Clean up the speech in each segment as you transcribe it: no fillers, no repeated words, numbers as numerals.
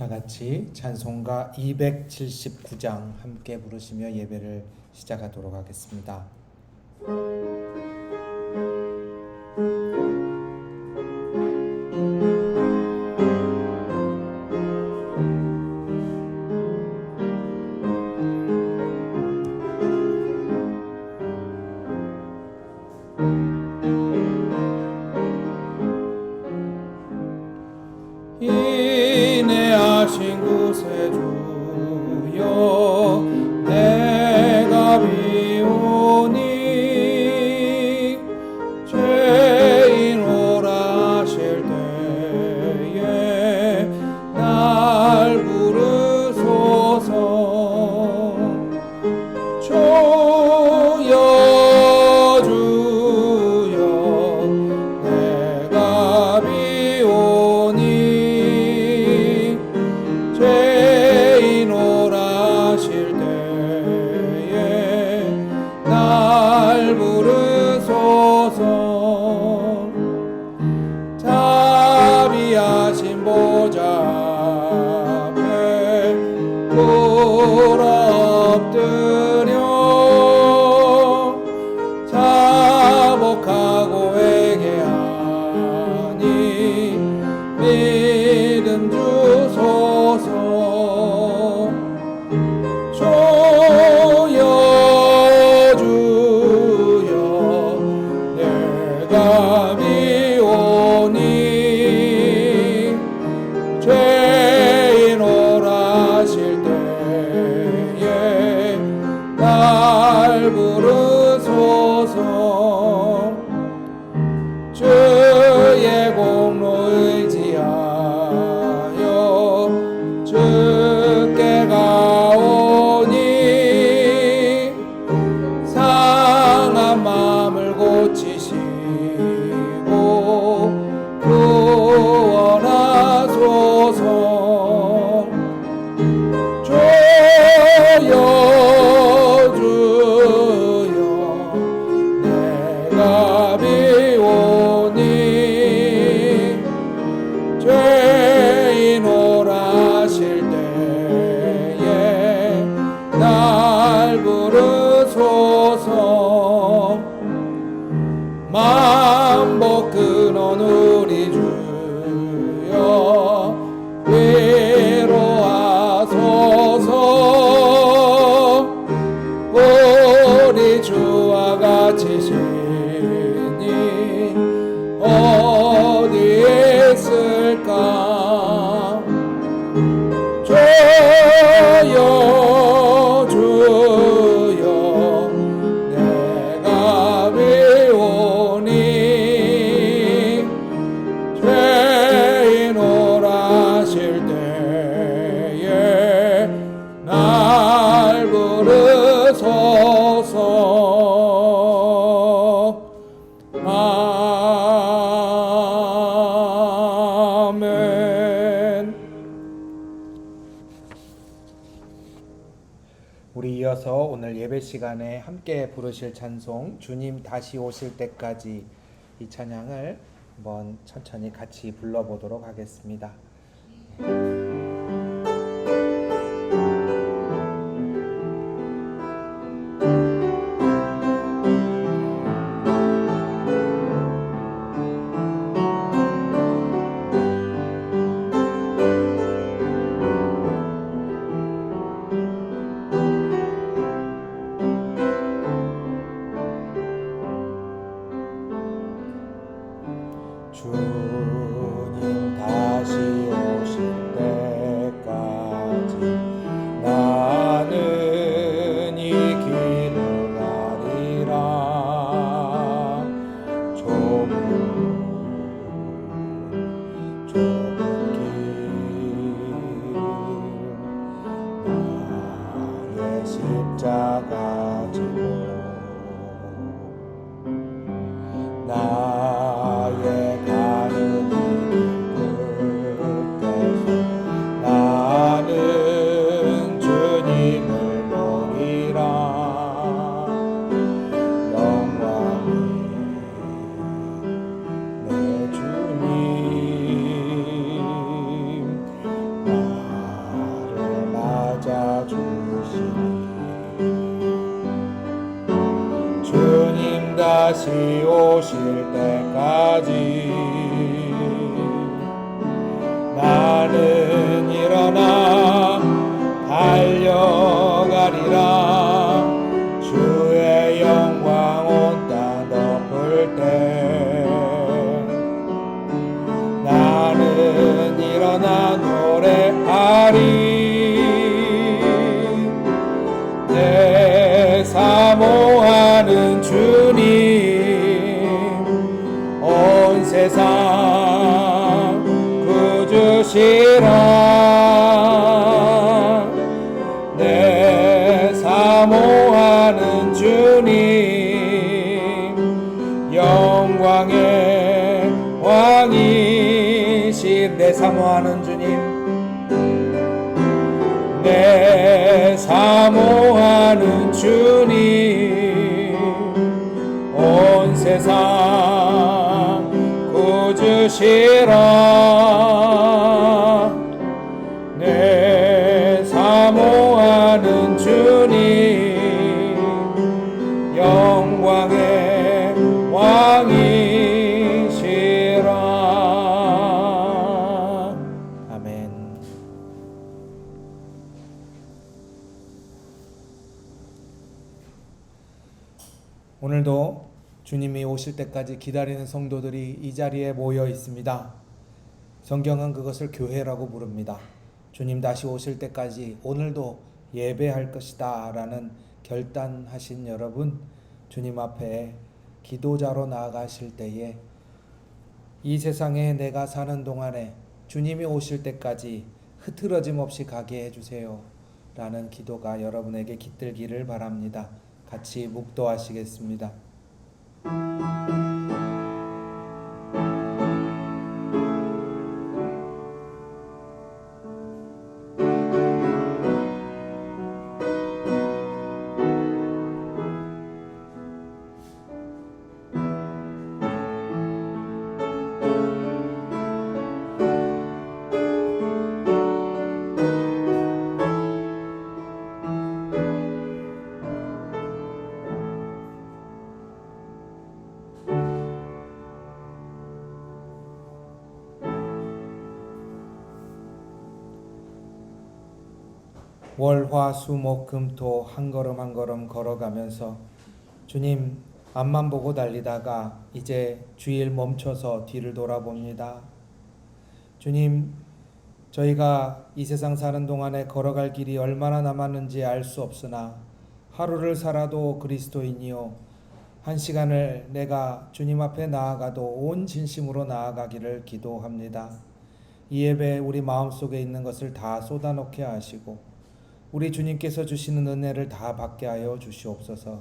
다 같이 찬송가 279장 함께 부르시며 예배를 시작하도록 하겠습니다. 인내하신 구세주여 내가 비오니 죄인 오라 하실 때에 날 부르소서. 주여 주여 내가 비오니 죄인 오라 하실 때에 날 부르소서. 자비하신 보좌 앞에 꿇어 엎드려 자복하고 회개하니 믿음 주소서. 주여 주여 내가 비오니 죄인 오라 하실 때에 날 부르소서. 주의 공로 의지하여 주께 가오니 상한 마음을 고치시고 구원하소서. 주여 주여 내가 비오니 죄인 오라 하실 때에 날 부르소서. 만복 근원 우리 주여 위로하소서. 우리 주와 같이 신이 어디에 있을까. 주여 주여 내가 비오니 죄인 오라 하실 때에 날 부르소서. 아멘. 우리 이어서 오늘 예배 시간에 함께 부르실 찬송 주님 다시 오실 때까지, 이 찬양을 한번 천천히 같이 불러보도록 하겠습니다. 주님 다시 오실 때 다시 오실 때까지 나는 일어나 달려가리라. 주의 영광 온 땅 덮을 때 나는 일어나 노래하리. 내 사모하는 주님 온 세상 구주시라. 내 사모하는 주님 영광의 왕이신. 내 사모하는 주님, 내 사모하는 주님 온 세상 구주시라. 내 사모하는 주님 영광의 왕이시라. 아멘. 오늘도 주님이 오실 때까지 기다리는 성도들이 이 자리에 모여 있습니다. 성경은 그것을 교회라고 부릅니다. 주님 다시 오실 때까지 오늘도 예배할 것이다 라는 결단하신 여러분, 주님 앞에 기도자로 나아가실 때에 이 세상에 내가 사는 동안에 주님이 오실 때까지 흐트러짐 없이 가게 해주세요 라는 기도가 여러분에게 깃들기를 바랍니다. 같이 묵도하시겠습니다. 월, 화, 수, 목, 금, 토 한 걸음 한 걸음 걸어가면서 주님 앞만 보고 달리다가 이제 주일 멈춰서 뒤를 돌아봅니다. 주님, 저희가 이 세상 사는 동안에 걸어갈 길이 얼마나 남았는지 알 수 없으나 하루를 살아도 그리스도인이요 한 시간을 내가 주님 앞에 나아가도 온 진심으로 나아가기를 기도합니다. 이 예배에 우리 마음속에 있는 것을 다 쏟아놓게 하시고 우리 주님께서 주시는 은혜를 다 받게 하여 주시옵소서.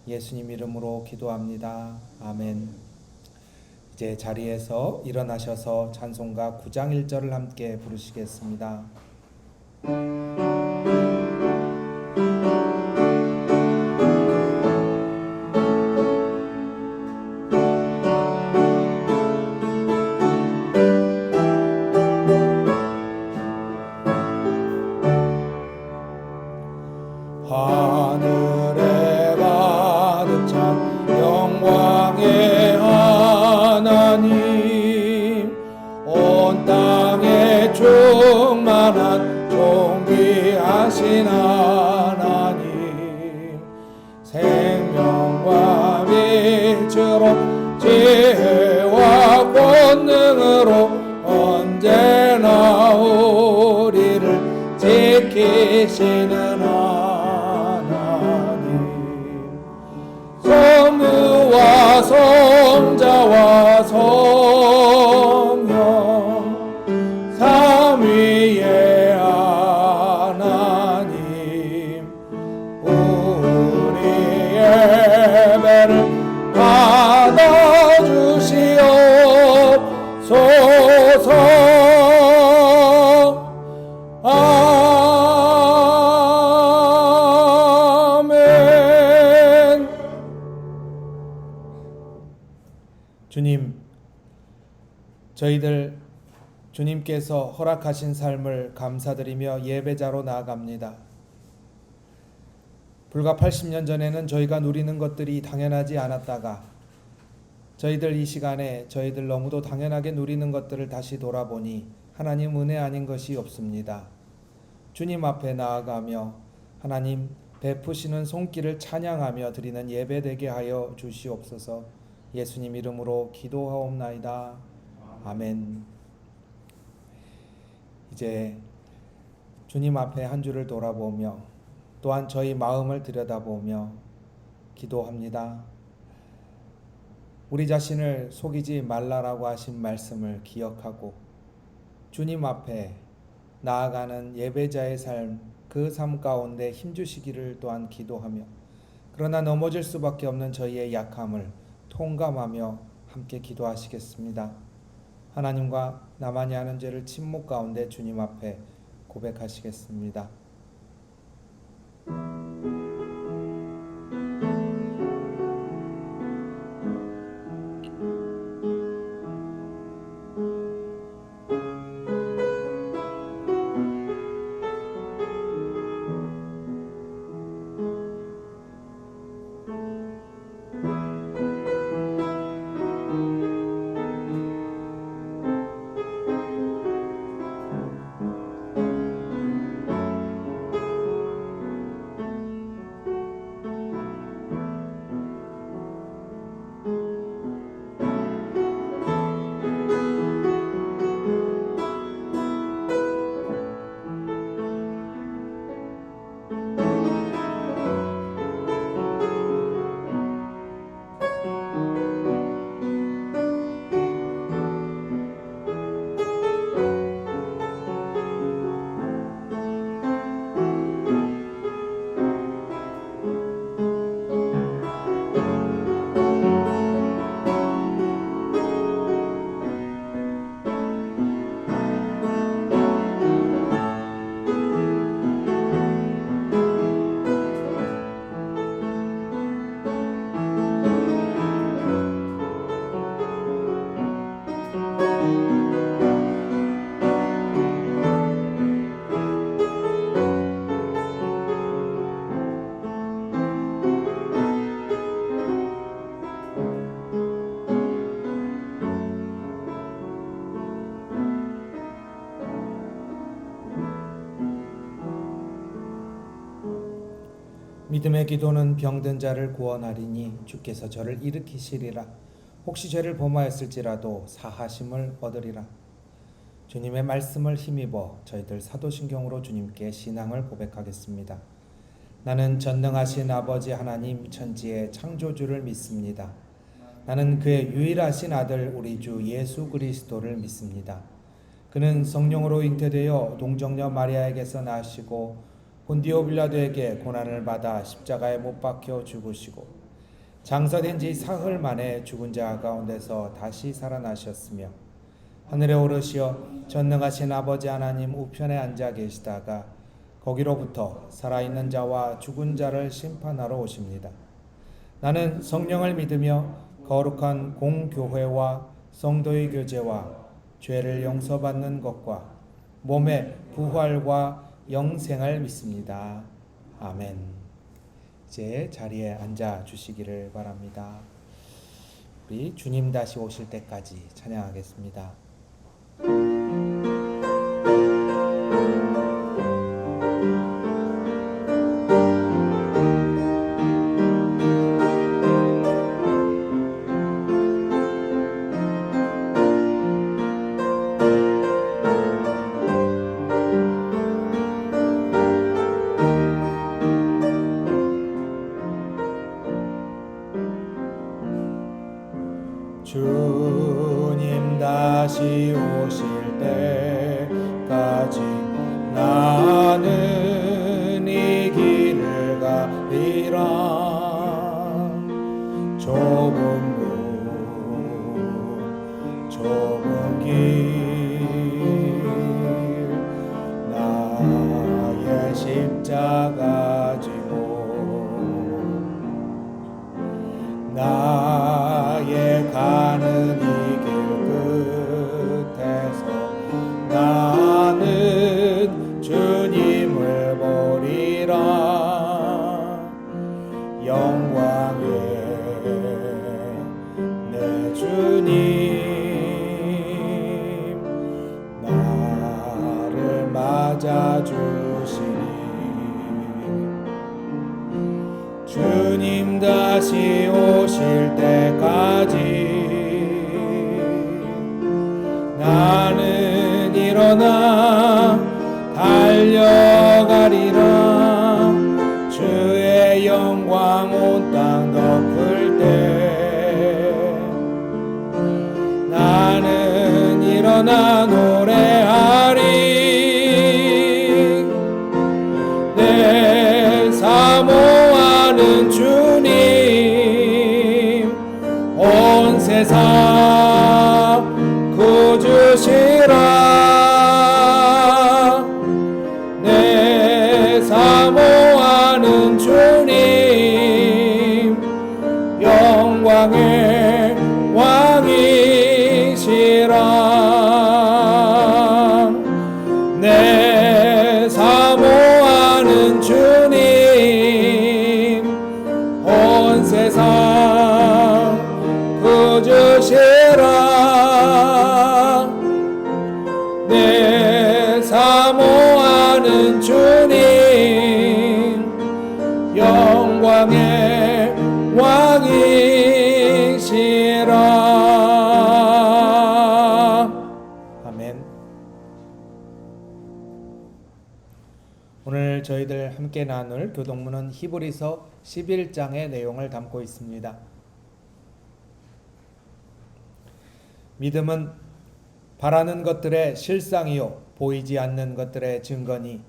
예수님 이름으로 기도합니다. 아멘. 이제 자리에서 일어나셔서 찬송가 9장 1절을 함께 부르시겠습니다. 하늘에 가득 찬 영광의 하나님, 온 땅에 충만한 존귀하신 하나님, 생명과 빛으로 지혜와 권능으로 언제나 우리를 지키시는 성부와 성자와 성령 삼위의 하나님, 우리 예배를 받아주시옵소서. 주님, 저희들 주님께서 허락하신 삶을 감사드리며 예배자로 나아갑니다. 불과 80년 전에는 저희가 누리는 것들이 당연하지 않았다가 저희들 이 시간에 저희들 너무도 당연하게 누리는 것들을 다시 돌아보니 하나님 은혜 아닌 것이 없습니다. 주님 앞에 나아가며 하나님 베푸시는 손길을 찬양하며 드리는 예배 되게 하여 주시옵소서. 예수님 이름으로 기도하옵나이다. 아멘. 이제 주님 앞에 한 주를 돌아보며 또한 저희 마음을 들여다보며 기도합니다. 우리 자신을 속이지 말라라고 하신 말씀을 기억하고 주님 앞에 나아가는 예배자의 삶, 그 삶 가운데 힘주시기를 또한 기도하며, 그러나 넘어질 수밖에 없는 저희의 약함을 통감하며 함께 기도하시겠습니다. 하나님과 나만이 하는 죄를 침묵 가운데 주님 앞에 고백하시겠습니다. 믿음의 기도는 병든 자를 구원하리니 주께서 저를 일으키시리라. 혹시 죄를 범하였을지라도 사하심을 얻으리라. 주님의 말씀을 힘입어 저희들 사도신경으로 주님께 신앙을 고백하겠습니다. 나는 전능하신 아버지 하나님 천지의 창조주를 믿습니다. 나는 그의 유일하신 아들 우리 주 예수 그리스도를 믿습니다. 그는 성령으로 잉태되어 동정녀 마리아에게서 나시고 본디오 빌라도에게 고난을 받아 십자가에 못 박혀 죽으시고 장사된 지 사흘 만에 죽은 자 가운데서 다시 살아나셨으며 하늘에 오르시어 전능하신 아버지 하나님 우편에 앉아 계시다가 거기로부터 살아있는 자와 죽은 자를 심판하러 오십니다. 나는 성령을 믿으며 거룩한 공교회와 성도의 교제와 죄를 용서받는 것과 몸의 부활과 영생을 믿습니다. 아멘. 이제 자리에 앉아 주시기를 바랍니다. 우리 주님 다시 오실 때까지 찬양하겠습니다. 주님 다시 오실 때까지 나는 이 길을 가리라. 좁은 문 좁은 길 나의 십자가 지고 나의 가는 이 길 끝에서 나는 주님을 보리라. 영광에 내 찾아주시니 주님 다시 오실 때까지 나는 일어나 달려가리라. 주의 영광 온 땅 덮을 때 나는 일어나 노래하리. 내 사모하는 주님 온 세상 구주시라. 내 사모하는 주님 영광의 왕이시라. 내 사모하는 주님 온 세상 구주시라. 내 사모하는 주님 영광의 왕이시라. 아멘. 오늘 저희들 함께 나눌 교동문은 히브리서 11장의 내용을 담고 있습니다. 믿음은 바라는 것들의 실상이요 보이지 않는 것들의 증거니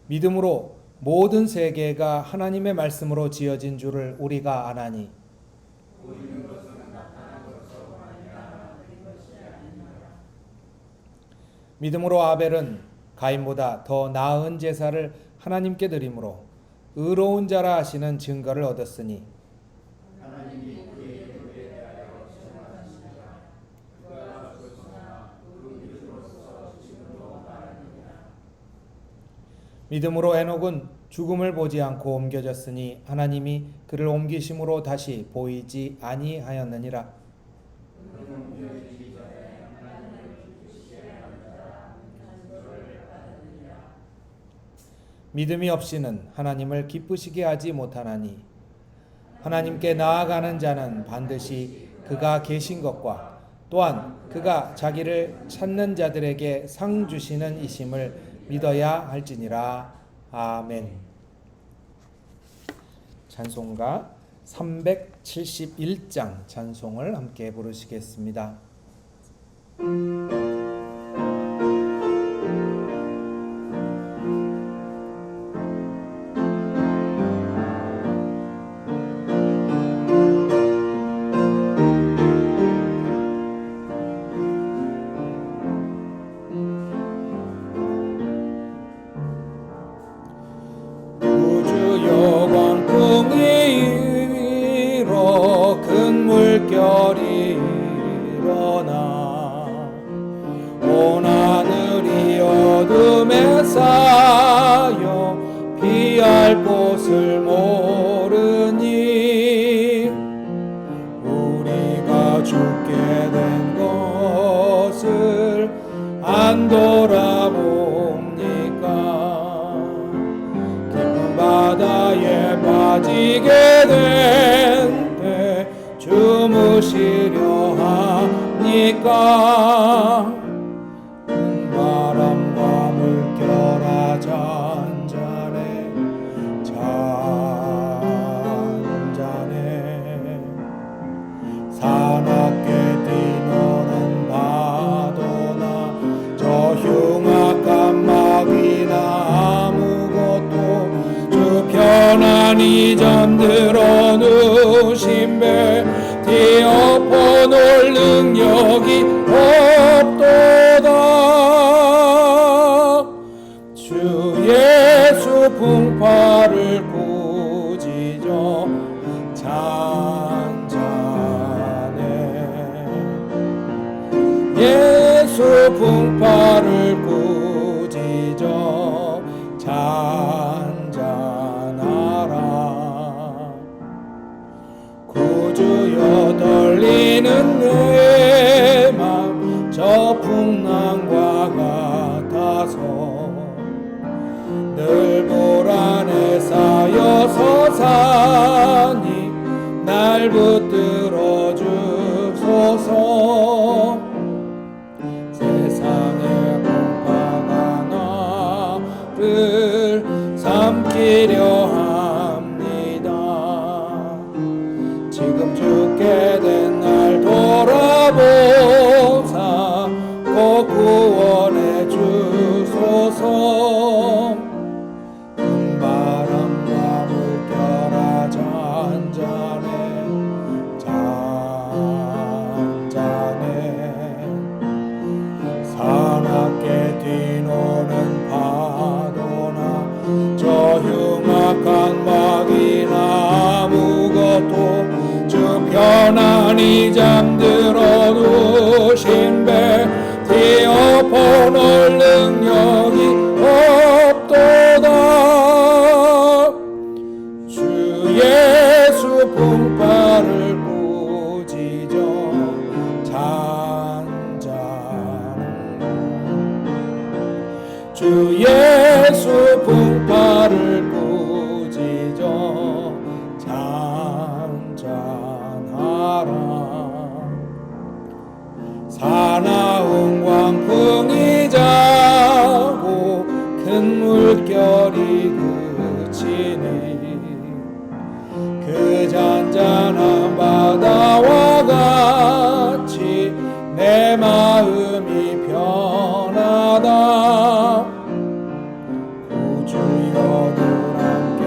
믿음으로 모든 세계가 하나님의 말씀으로 지어진 줄을 우리가 아나니 믿음으로 아벨은 가인보다 더 나은 제사를 하나님께 드림으로 의로운 자라 하시는 증거를 얻었으니 믿음으로 에녹은 죽음을 보지 않고 옮겨졌으니 하나님이 그를 옮기심으로 다시 보이지 아니하였느니라. 믿음이 없이는 하나님을 기쁘시게 하지 못하나니 하나님께 나아가는 자는 반드시 그가 계신 것과 또한 그가 자기를 찾는 자들에게 상 주시는 이심을 믿어야 할지니라. 아멘. 찬송가 371장 찬송을 함께 부르시겠습니다. 물결이 일어나 온 하늘이 어둠에 쌓여 피할 곳을 모르니 우리가 죽게 된 것을 안 돌아봅니까? 깊은 바다에 빠지게 된 주무시려 하니까 큰 바람과 물결아 잔잔해 사납게 뛰노는 파도나 저 흉악한 마귀나 아무것도 주 편안히 잠들어 누신 배 뒤엎어놓을 능력이 없도다. 주 예수 풍파를 꾸짖어 잔잔해 예수 풍파를 꾸짖어 잔잔하라. 구주여 떨리는 내 날 붙들어 주소서. 세상의 공파가 나를 삼키려 합니다. 지금 죽게 된 날 돌아보사 꼭 구원해 주소서. 바람과 물결아 잔잔해 사납게 뛰노는 파도나 저 흉악한 막이나 아무것도 주 편안히 잠들어 누신 배 뒤엎어놓을 능력이 없도다. 주 예수 품바를 꾸짖어 주 예수 품바를 꾸짖어 잔잔하라. 사나운 광풍이 자고 큰 물결이 그치니 그 잔잔한 바다와 같이 내 마음이 편하다. 구주여 늘 함께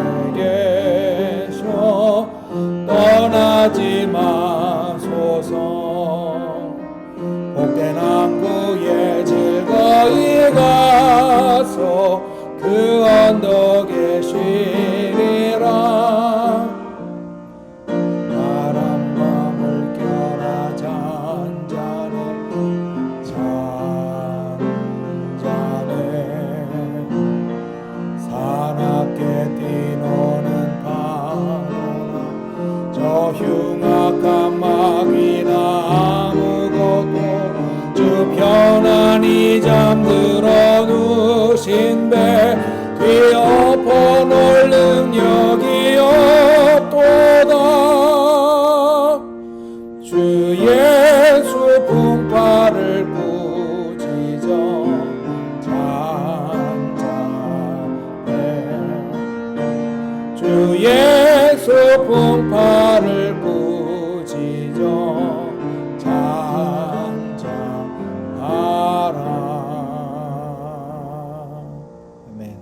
계셔 떠나지 마소서. 복된 항구에 즐거이 가서 그 언덕에 쉬리라. 바람과 물결아 잔잔해 사납게 뛰노는 파도나 저 흉악한 막이나 아무것도 주 편안히 잠들어 누신 배 뒤엎어놓을 능력이 없도다. 주 예수 품바를 꾸짖어 잔잔해 주 예수 품바를 꾸짖어 잔잔하라. 아멘.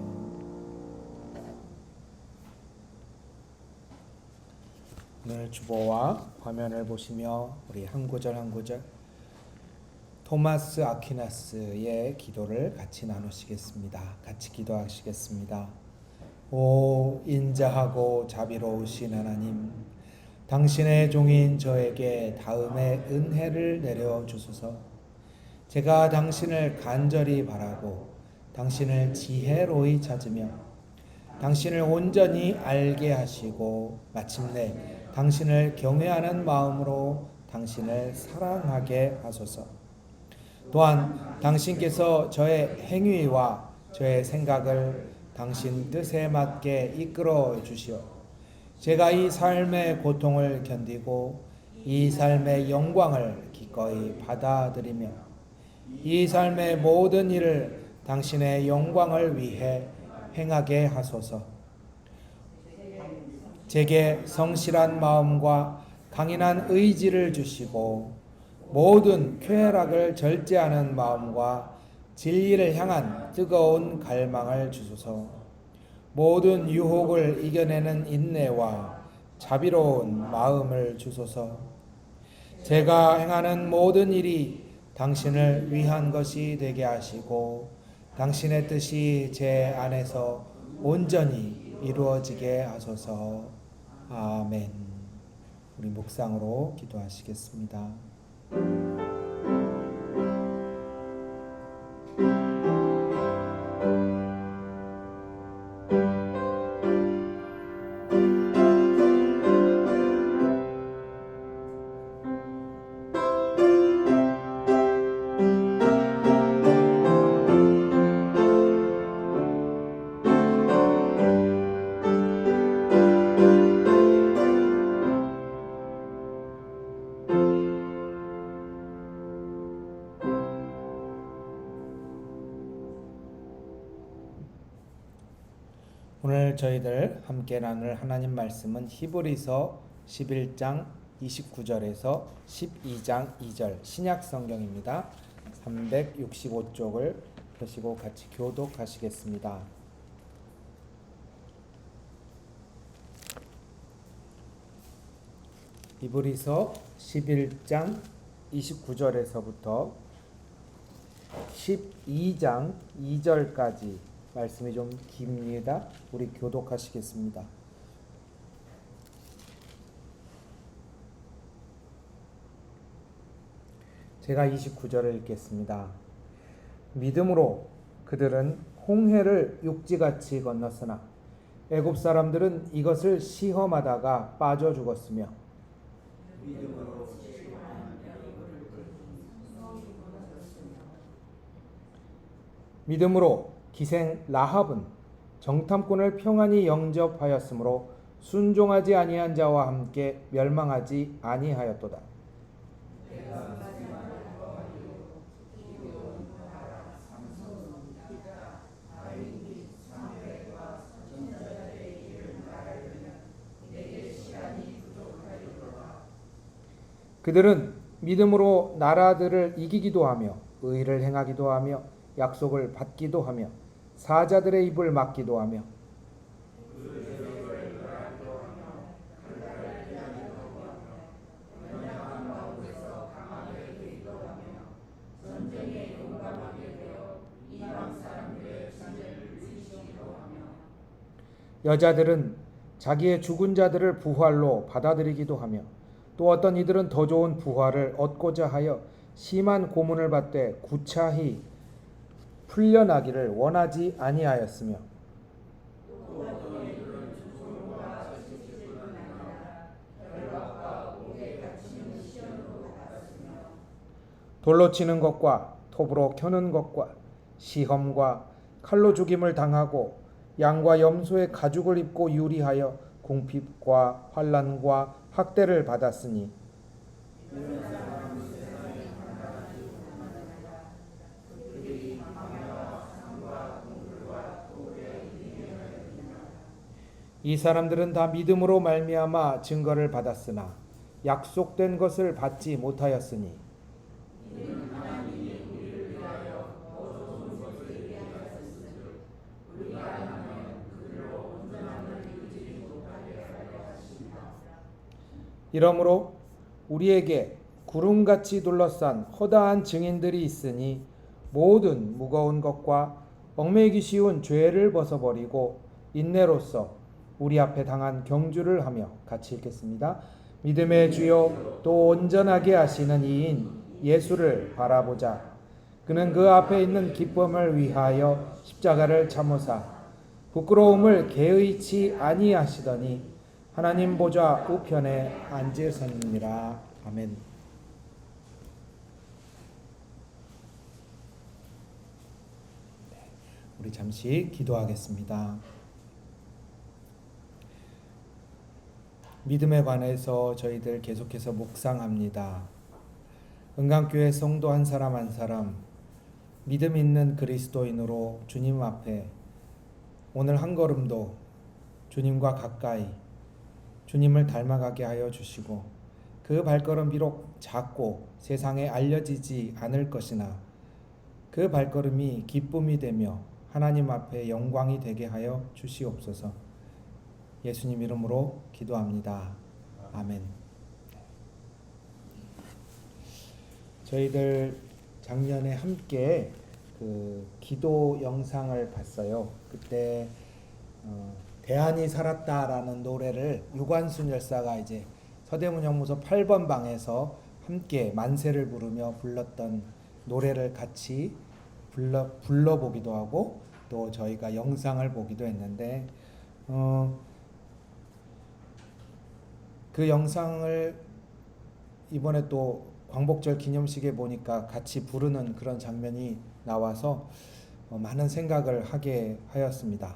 오늘 주보와 화면을 보시며 우리 한 구절 한 구절 토마스 아퀴나스의 기도를 같이 나누시겠습니다. 같이 기도하시겠습니다. 오 인자하고 자비로우신 하나님, 당신의 종인 저에게 다음의 은혜를 내려주소서. 제가 당신을 간절히 바라고 당신을 지혜로이 찾으며 당신을 온전히 알게 하시고 마침내 당신을 경외하는 마음으로 당신을 사랑하게 하소서. 또한 당신께서 저의 행위와 저의 생각을 당신 뜻에 맞게 이끌어 주시오. 제가 이 삶의 고통을 견디고 이 삶의 영광을 기꺼이 받아들이며 이 삶의 모든 일을 당신의 영광을 위해 행하게 하소서. 제게 성실한 마음과 강인한 의지를 주시고 모든 쾌락을 절제하는 마음과 진리를 향한 뜨거운 갈망을 주소서. 모든 유혹을 이겨내는 인내와 자비로운 마음을 주소서. 제가 행하는 모든 일이 당신을 위한 것이 되게 하시고 당신의 뜻이 제 안에서 온전히 이루어지게 하소서. 아멘. 우리 묵상으로 기도하시겠습니다. 오늘 저희들 함께 나눌 하나님 말씀은 히브리서 11장 29절에서 12장 2절 신약 성경입니다. 365쪽을 펴시고 같이 교독하시겠습니다. 히브리서 11장 29절에서부터 12장 2절까지 말씀이 좀 깁니다. 우리 교독하시겠습니다. 제가 29절을 읽겠습니다. 믿음으로 그들은 홍해를 육지같이 건넜으나 애굽 사람들은 이것을 시험하다가 빠져 죽었으며 믿음으로 기생 라합은 정탐꾼을 평안히 영접하였으므로 순종하지 아니한 자와 함께 멸망하지 아니하였도다. 그들은 믿음으로 나라들을 이기기도 하며 의를 행하기도 하며 약속을 받기도 하며 사자들의 입을 막기도 하며 여자들은 자기의 죽은 자들을 부활로 받아들이기도 하며 또 어떤 이들은 더 좋은 부활을 얻고자 하여 심한 고문을 받되 구차히 풀려나기를 원하지 아니하였으며 돌로 치는 것과 톱으로 켜는 것과 시험과 칼로 죽임을 당하고 양과 염소의 가죽을 입고 유리하여 궁핍과 환난과 학대를 받았으니 이 사람들은 다 믿음으로 말미암아 증거를 받았으나 약속된 것을 받지 못하였으니 이러므로 우리에게 구름같이 둘러싼 허다한 증인들이 있으니 모든 무거운 것과 얽매이기 쉬운 죄를 벗어버리고 인내로써 우리 앞에 당한 경주를 하며 같이 읽겠습니다. 믿음의 주요 또 온전하게 하시는 이인 예수를 바라보자. 그는 그 앞에 있는 기쁨을 위하여 십자가를 참으사 부끄러움을 개의치 아니하시더니 하나님 보좌 우편에 앉으셨느니라. 아멘. 우리 잠시 기도하겠습니다. 믿음에 관해서 저희들 계속해서 묵상합니다. 은강교회 성도 한 사람 한 사람 믿음 있는 그리스도인으로 주님 앞에 오늘 한 걸음도 주님과 가까이 주님을 닮아가게 하여 주시고 그 발걸음 비록 작고 세상에 알려지지 않을 것이나 그 발걸음이 기쁨이 되며 하나님 앞에 영광이 되게 하여 주시옵소서. 예수님 이름으로 기도합니다. 아멘. 저희들 작년에 함께 그 기도 영상을 봤어요. 그때 대안이 살았다라는 노래를 유관순 열사가 이제 서대문 형무소 8번 방에서 함께 만세를 부르며 불렀던 노래를 같이 불러보기도 하고 또 저희가 영상을 보기도 했는데 그 영상을 이번에 또 광복절 기념식에 보니까 같이 부르는 그런 장면이 나와서 많은 생각을 하게 하였습니다.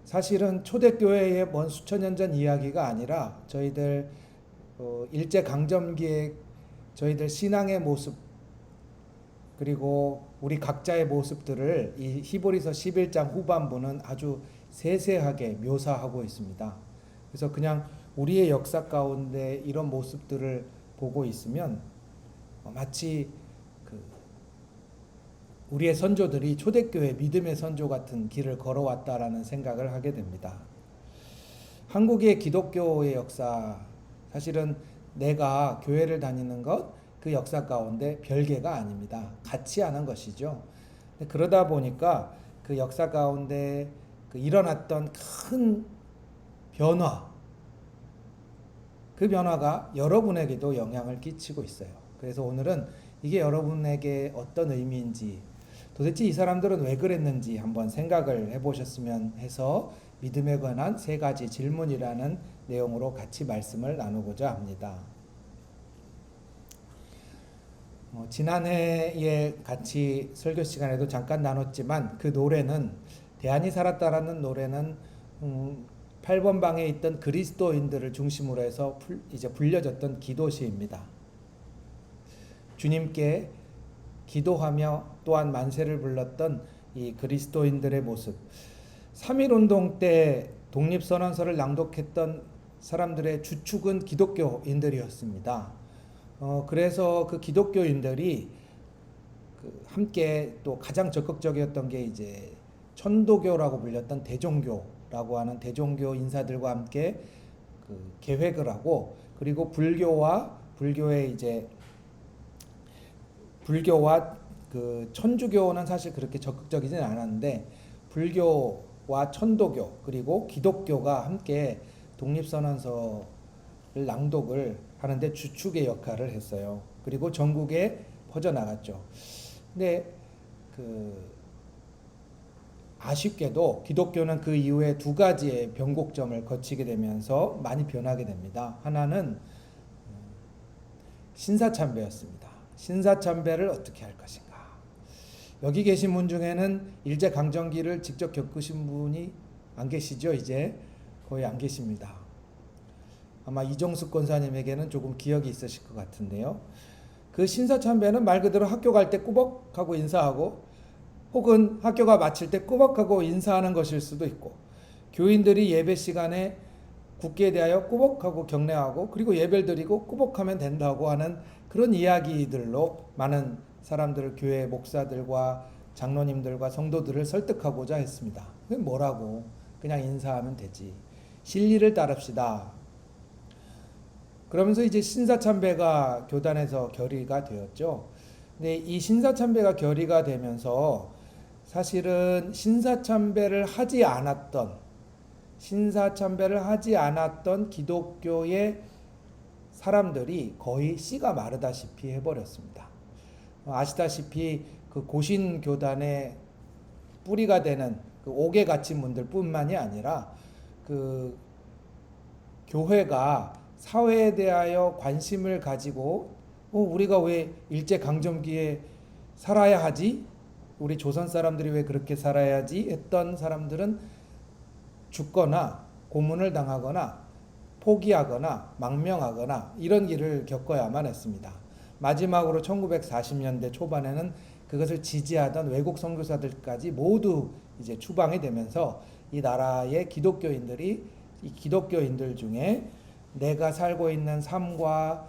사실은 초대교회의 먼 수천 년 전 이야기가 아니라 저희들 일제강점기에 저희들 신앙의 모습 그리고 우리 각자의 모습들을 이 히브리서 11장 후반부는 아주 세세하게 묘사하고 있습니다. 그래서 그냥 우리의 역사 가운데 이런 모습들을 보고 있으면 마치 그 우리의 선조들이 초대교회 믿음의 선조 같은 길을 걸어왔다라는 생각을 하게 됩니다. 한국의 기독교의 역사, 사실은 내가 교회를 다니는 것, 그 역사 가운데 별개가 아닙니다. 같이 하는 것이죠. 그러다 보니까 그 역사 가운데 그 일어났던 큰 변화, 그 변화가 여러분에게도 영향을 끼치고 있어요. 그래서 오늘은 이게 여러분에게 어떤 의미인지, 도대체 이 사람들은 왜 그랬는지 한번 생각을 해보셨으면 해서 믿음에 관한 3가지 질문이라는 내용으로 같이 말씀을 나누고자 합니다. 지난해에 같이 설교 시간에도 잠깐 나눴지만 그 노래는 대안이 살았다라는 노래는 8번 방에 있던 그리스도인들을 중심으로 해서 이제 불려졌던 기도시입니다. 주님께 기도하며 또한 만세를 불렀던 이 그리스도인들의 모습, 3.1운동 때 독립선언서를 낭독했던 사람들의 주축은 기독교인들이었습니다. 그래서 그 기독교인들이 함께 또 가장 적극적이었던 게 이제 천도교라고 불렸던 대종교라고 하는 대종교 인사들과 함께 그 계획을 하고, 그리고 불교와 그 천주교는 사실 그렇게 적극적이진 않았는데 불교와 천도교 그리고 기독교가 함께 독립선언서를 낭독을 하는데 주축의 역할을 했어요. 그리고 전국에 퍼져나갔죠. 근데 아쉽게도 기독교는 그 이후에 2가지의 변곡점을 거치게 되면서 많이 변하게 됩니다. 하나는 신사참배였습니다. 신사참배를 어떻게 할 것인가. 여기 계신 분 중에는 일제강점기를 직접 겪으신 분이 안 계시죠? 이제 거의 안 계십니다. 아마 이종숙 권사님에게는 조금 기억이 있으실 것 같은데요. 그 신사참배는 말 그대로 학교 갈 때 꾸벅하고 인사하고, 혹은 학교가 마칠 때 꾸벅하고 인사하는 것일 수도 있고, 교인들이 예배 시간에 국기에 대하여 꾸벅하고 경례하고 그리고 예배를 드리고 꾸벅하면 된다고 하는 그런 이야기들로 많은 사람들을, 교회 목사들과 장로님들과 성도들을 설득하고자 했습니다. 그게 뭐라고, 그냥 인사하면 되지, 진리를 따릅시다. 그러면서 이제 신사참배가 교단에서 결의가 되었죠. 근데 이 신사참배가 결의가 되면서 사실은 신사참배를 하지 않았던 기독교의 사람들이 거의 씨가 마르다시피 해버렸습니다. 아시다시피 그 고신교단의 뿌리가 되는 그 옥에 갇힌 분들 뿐만이 아니라 그 교회가 사회에 대하여 관심을 가지고 우리가 왜 일제강점기에 살아야 하지? 우리 조선 사람들이 왜 그렇게 살아야지? 했던 사람들은 죽거나 고문을 당하거나 포기하거나 망명하거나 이런 길을 겪어야만 했습니다. 마지막으로 1940년대 초반에는 그것을 지지하던 외국 선교사들까지 모두 이제 추방이 되면서 이 나라의 기독교인들이, 이 기독교인들 중에 내가 살고 있는 삶과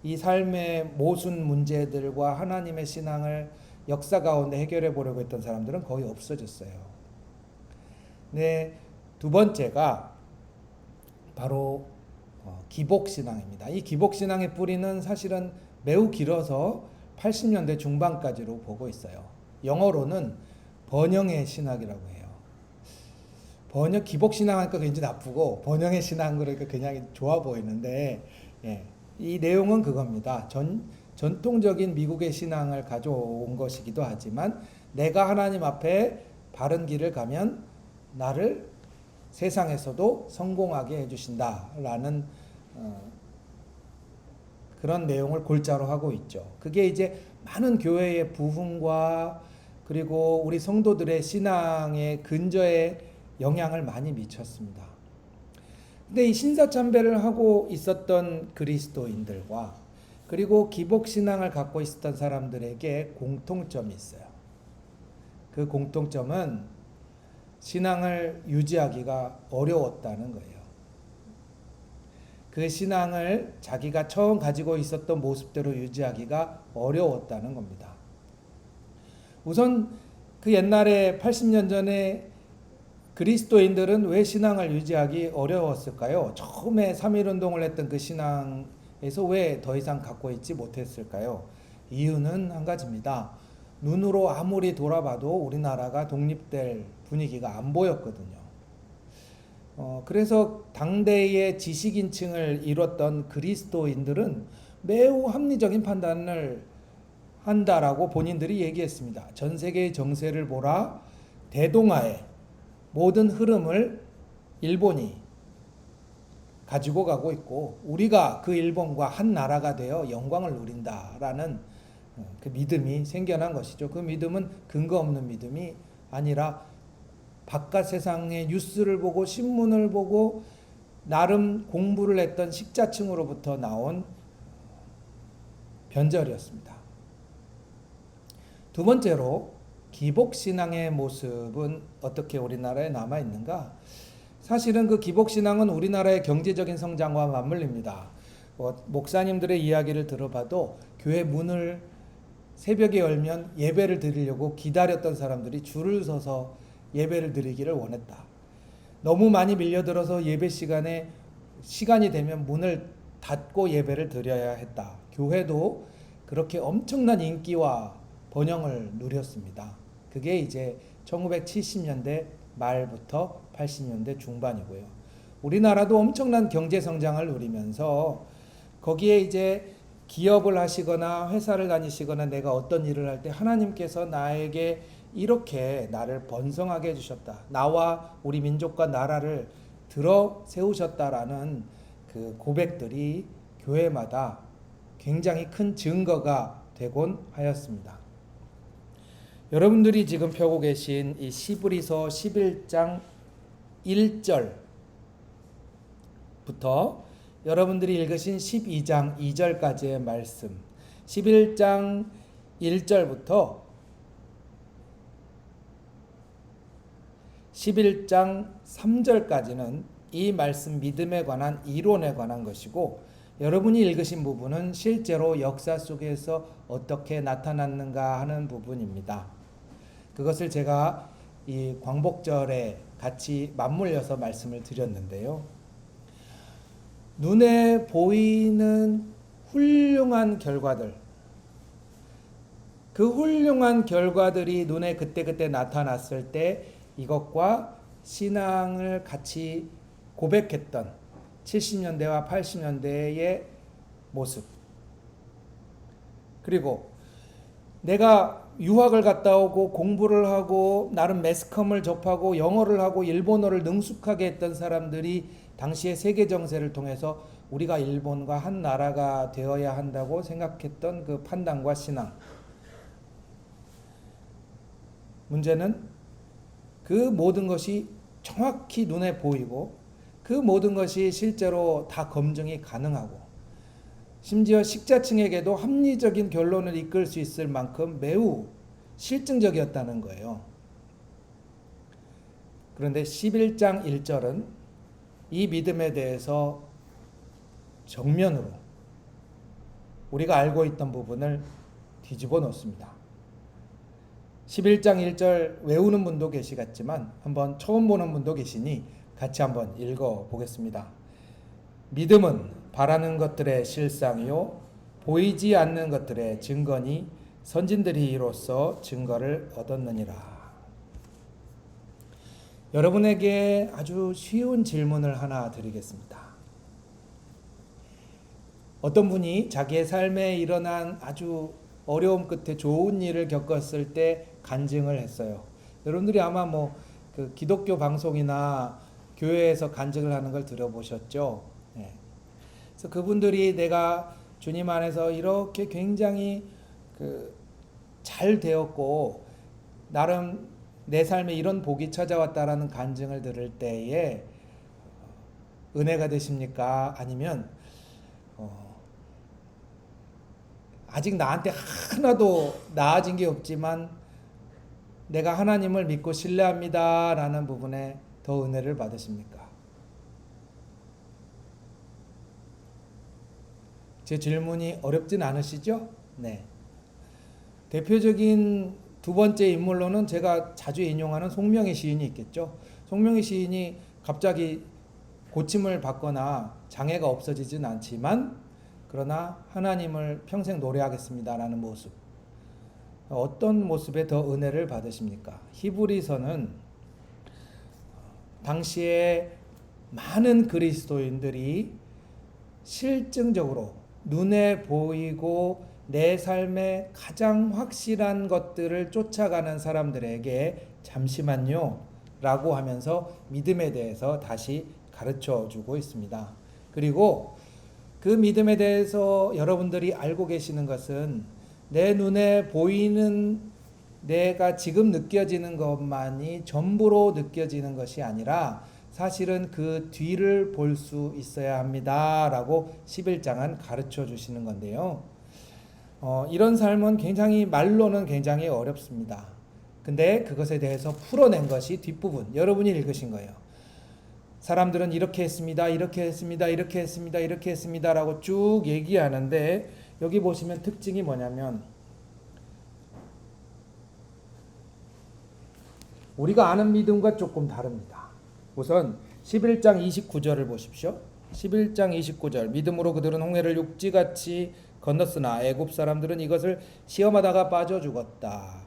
이 삶의 모순 문제들과 하나님의 신앙을 역사 가운데 해결해 보려고 했던 사람들은 거의 없어졌어요. 네, 2번째가 바로 기복신앙입니다. 이 기복신앙의 뿌리는 사실은 매우 길어서 80년대 중반까지로 보고 있어요. 영어로는 번영의 신학이라고 해요. 기복신앙 하니까 굉장히 나쁘고 번영의 신앙 그러니까 그냥 좋아 보이는데, 이 내용은 그겁니다. 전통적인 미국의 신앙을 가져온 것이기도 하지만, 내가 하나님 앞에 바른 길을 가면 나를 세상에서도 성공하게 해주신다라는 그런 내용을 골자로 하고 있죠. 그게 이제 많은 교회의 부흥과 그리고 우리 성도들의 신앙의 근저에 영향을 많이 미쳤습니다. 근데 이 신사참배를 하고 있었던 그리스도인들과 그리고 기복신앙을 갖고 있었던 사람들에게 공통점이 있어요. 그 공통점은 신앙을 유지하기가 어려웠다는 거예요. 그 신앙을 자기가 처음 가지고 있었던 모습대로 유지하기가 어려웠다는 겁니다. 우선 그 옛날에 80년 전에 그리스도인들은 왜 신앙을 유지하기 어려웠을까요? 처음에 3.1운동을 했던 그 신앙에서 왜 더 이상 갖고 있지 못했을까요? 이유는 한 가지입니다. 눈으로 아무리 돌아봐도 우리나라가 독립될 분위기가 안 보였거든요. 그래서 당대의 지식인층을 이뤘던 그리스도인들은 매우 합리적인 판단을 한다라고 본인들이 얘기했습니다. 전 세계의 정세를 보라, 대동아의 모든 흐름을 일본이 가지고 가고 있고 우리가 그 일본과 한 나라가 되어 영광을 누린다라는 그 믿음이 생겨난 것이죠. 그 믿음은 근거 없는 믿음이 아니라 바깥 세상의 뉴스를 보고 신문을 보고 나름 공부를 했던 식자층으로부터 나온 변절이었습니다. 두 번째로 기복신앙의 모습은 어떻게 우리나라에 남아있는가? 사실은 그 기복신앙은 우리나라의 경제적인 성장과 맞물립니다. 목사님들의 이야기를 들어봐도 교회 문을 새벽에 열면 예배를 드리려고 기다렸던 사람들이 줄을 서서 예배를 드리기를 원했다. 너무 많이 밀려들어서 예배 시간이 되면 문을 닫고 예배를 드려야 했다. 교회도 그렇게 엄청난 인기와 번영을 누렸습니다. 그게 이제 1970년대 말부터 80년대 중반이고요. 우리나라도 엄청난 경제 성장을 누리면서 거기에 이제 기업을 하시거나 회사를 다니시거나 내가 어떤 일을 할 때 하나님께서 나에게 이렇게 나를 번성하게 해주셨다. 나와 우리 민족과 나라를 들어 세우셨다라는 그 고백들이 교회마다 굉장히 큰 증거가 되곤 하였습니다. 여러분들이 지금 펴고 계신 이 시브리서 11장 1절부터 여러분들이 읽으신 12장 2절까지의 말씀, 11장 1절부터 11장 3절까지는 이 말씀 믿음에 관한 이론에 관한 것이고 여러분이 읽으신 부분은 실제로 역사 속에서 어떻게 나타났는가 하는 부분입니다. 그것을 제가 이 광복절에 같이 맞물려서 말씀을 드렸는데요. 눈에 보이는 훌륭한 결과들, 그 훌륭한 결과들이 눈에 그때그때 나타났을 때 이것과 신앙을 같이 고백했던 70년대와 80년대의 모습, 그리고 내가 유학을 갔다 오고 공부를 하고 나름 매스컴을 접하고 영어를 하고 일본어를 능숙하게 했던 사람들이 당시의 세계 정세를 통해서 우리가 일본과 한 나라가 되어야 한다고 생각했던 그 판단과 신앙. 문제는 그 모든 것이 정확히 눈에 보이고 그 모든 것이 실제로 다 검증이 가능하고 심지어 식자층에게도 합리적인 결론을 이끌 수 있을 만큼 매우 실증적이었다는 거예요. 그런데 11장 1절은 이 믿음에 대해서 정면으로 우리가 알고 있던 부분을 뒤집어 놓습니다. 11장 1절 외우는 분도 계시겠지만 한번 처음 보는 분도 계시니 같이 한번 읽어 보겠습니다. 믿음은 바라는 것들의 실상이요 보이지 않는 것들의 증거니 선진들이 이로써 증거를 얻었느니라. 여러분에게 아주 쉬운 질문을 하나 드리겠습니다. 어떤 분이 자기의 삶에 일어난 아주 어려움 끝에 좋은 일을 겪었을 때 간증을 했어요. 여러분들이 아마 그 기독교 방송이나 교회에서 간증을 하는 걸 들어보셨죠? 네. 그래서 그분들이 내가 주님 안에서 이렇게 굉장히 잘 되었고 나름 내 삶에 이런 복이 찾아왔다라는 간증을 들을 때에 은혜가 되십니까? 아니면 아직 나한테 하나도 나아진 게 없지만 내가 하나님을 믿고 신뢰합니다 라는 부분에 더 은혜를 받으십니까? 제 질문이 어렵진 않으시죠? 네. 대표적인 두 번째 인물로는 제가 자주 인용하는 송명의 시인이 있겠죠. 송명의 시인이 갑자기 고침을 받거나 장애가 없어지진 않지만 그러나 하나님을 평생 노래하겠습니다라는 모습. 어떤 모습에 더 은혜를 받으십니까? 히브리서는 당시에 많은 그리스도인들이 실증적으로 눈에 보이고 내 삶의 가장 확실한 것들을 쫓아가는 사람들에게 잠시만요 라고 하면서 믿음에 대해서 다시 가르쳐 주고 있습니다. 그리고 그 믿음에 대해서 여러분들이 알고 계시는 것은 내 눈에 보이는 내가 지금 느껴지는 것만이 전부로 느껴지는 것이 아니라 사실은 그 뒤를 볼 수 있어야 합니다 라고 11장은 가르쳐 주시는 건데요. 이런 삶은 굉장히 말로는 굉장히 어렵습니다. 근데 그것에 대해서 풀어낸 것이 뒷부분, 여러분이 읽으신 거예요. 사람들은 이렇게 했습니다, 이렇게 했습니다, 이렇게 했습니다, 이렇게 했습니다 라고 쭉 얘기하는데 여기 보시면 특징이 뭐냐면 우리가 아는 믿음과 조금 다릅니다. 우선 11장 29절을 보십시오. 11장 29절 믿음으로 그들은 홍해를 육지같이 건넜으나 애굽 사람들은 이것을 시험하다가 빠져 죽었다.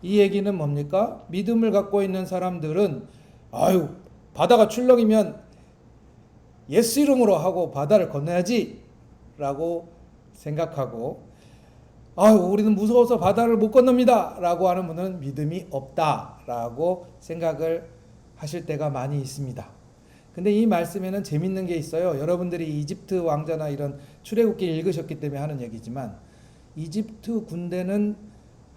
이 얘기는 뭡니까? 믿음을 갖고 있는 사람들은 아유 바다가 출렁이면 예수 이름으로 하고 바다를 건너야지 라고 생각하고 아유 우리는 무서워서 바다를 못 건넙니다 라고 하는 분은 믿음이 없다 라고 생각을 하실 때가 많이 있습니다. 근데 이 말씀에는 재밌는 게 있어요. 여러분들이 이집트 왕자나 이런 출애굽기 읽으셨기 때문에 하는 얘기지만 이집트 군대는